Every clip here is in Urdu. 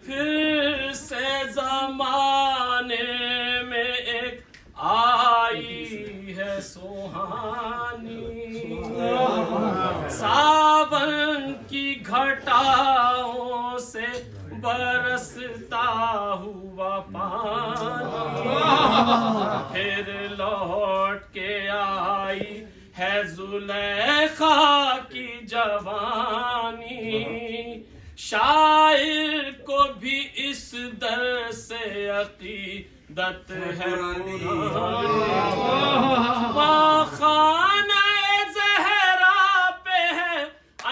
پھر سے زمانے میں ایک آئی ہے سہانی، ساون کی گھٹاؤں سے برستا ہوا پانی، پھر لوٹ کے آئی ہے زلیخا کی جوانی، شاعر کو بھی اس در سے عقیدت ہے ماں خانہ زہرا پہ ہے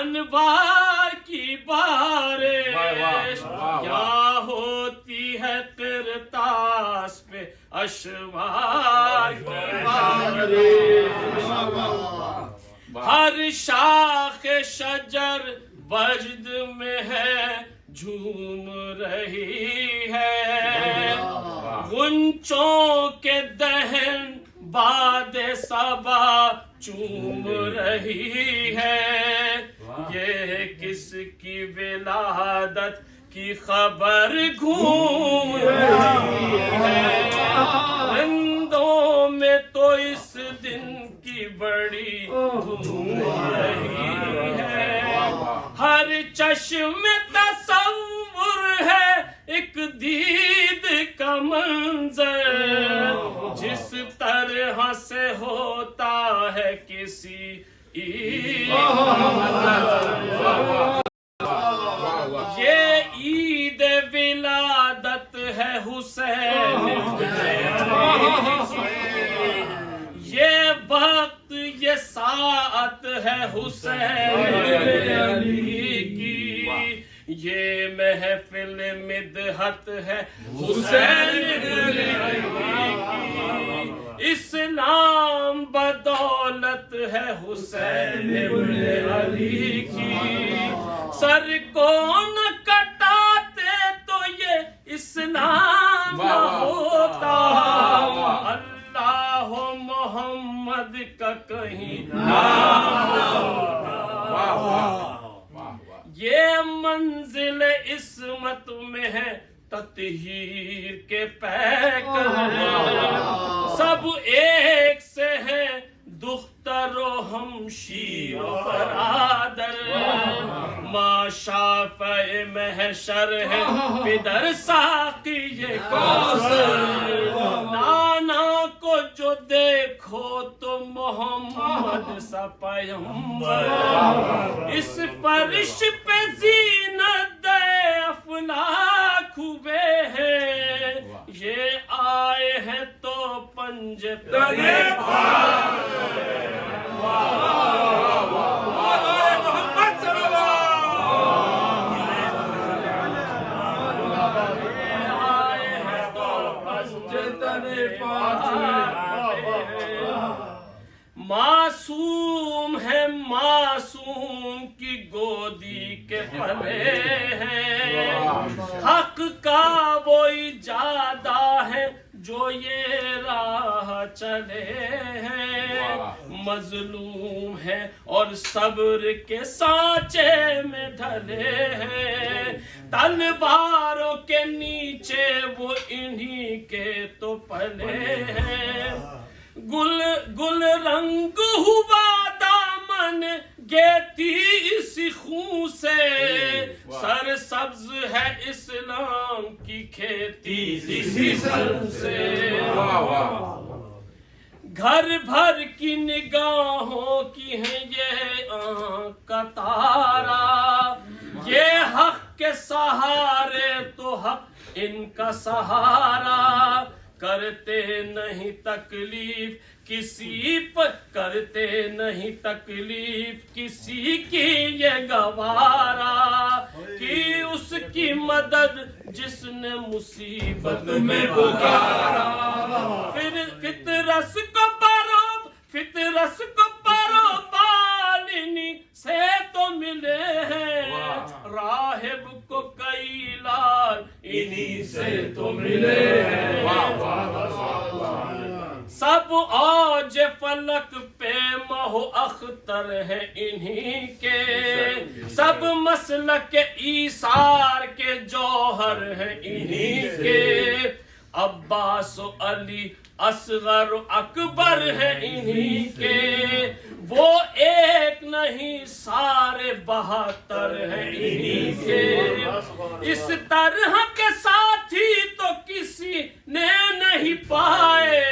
انوار کی بارش، یا ہوتی ہے قرطاس پہ اشوار کی بارش، ہر شاخ شجر وجد میں ہے جھوم رہی ہے، غنچوں کے دہن باد صبا چوم رہی ہے، یہ کس کی ولادت کی خبر گھوم رہی ہے، رندوں میں تو اس دن کی بڑی دھوم رہی ہے، ہر چشم تصور ہے ایک دید کا منظر، جس طرح سے ہوتا ہے کسی عید، یہ عید ولادت ہے حسین یہ وقت یہ ساعت ہے حسین علی کی، یہ محفل مدحت ہے حسین علی کی، اسلام بدولت ہے حسین علی کی، سر کو نہ کٹاتے تو یہ اسلام نہ ہوتا، اللہ محمد کا کہیں نام نہ ہوتا، یہ منزل عصمت میں ہے تطہیر کے پیکر، سب ایک سے ہے دختر و ہمشیر و برادر، ماں شافع محشر ہے پدر ساقی کوثر، نانا کو جو دیکھو تو محمد سا پیغمبر، اس فرش پہ زینت دے افلاک ہوئے ہیں، یہ آئے ہیں تو پنجے تنے معصوم ہے معصوم کی گودی کے پلے ہیں، حق کا وہی جادہ ہے جو یہ راہ چلے ہیں، مظلوم ہے اور صبر کے سانچے میں ڈھلے ہیں، تلواروں کے نیچے وہ انہی کے تو پلے ہیں، گل رنگ ہوا دامن گیتی اس خون سے، سر سبز ہے اسلام کی کھیتی اسی سر سے، گھر بھر کی نگاہوں کی ہے یہ آنکھ کا تارا، یہ حق کے سہارے تو حق ان کا سہارا، کرتے نہیں تکلیف کسی پر، کرتے نہیں تکلیف کسی کی یہ گوارا، کی اس کی مدد جس نے مصیبت میں پکارا، پھر فطرس کو پرو فطرس کو پرو بالنی سے تو ملے ہیں، راہب کو کئی لال انہی سے تو ملے ہیں، سب آج فلک پہ ہو اختر ہے انہی کے، سب مسلک ایثار کے جوہر ہے انہی کے، عباس و علی اصغر و اکبر ہے انہی کے، وہ ایک نہیں سارے 72 ہے انہی کے، اس طرح کے ساتھی تو کسی نے نہیں پائے،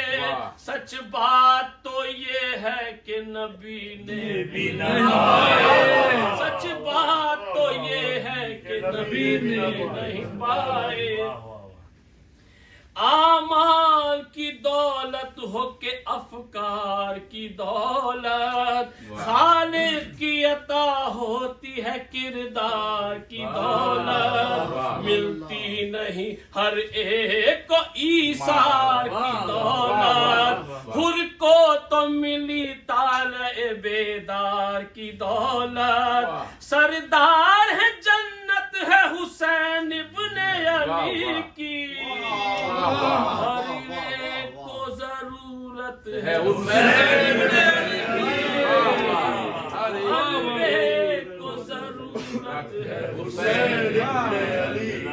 سچ بات تو یہ ہے کہ نبی نے بھی پائے، سچ بات تو یہ ہے کہ نبی نے نہیں پائے، اعمال کی دولت ہو کہ افکار کی دولت، خالق کی عطا ہوتی ہے کردار کی دولت، ملتی نہیں ہر ایک کو ایثار کی دولت، حر کو تو ملی طالع بیدار کی دولت، سردار ہے جنت ہے حسین ابن علی کی، ہر ایک کو ضرورت ہے حسین ابن علی، ہر ایک کو ضرورت ہے حسین ابن علی۔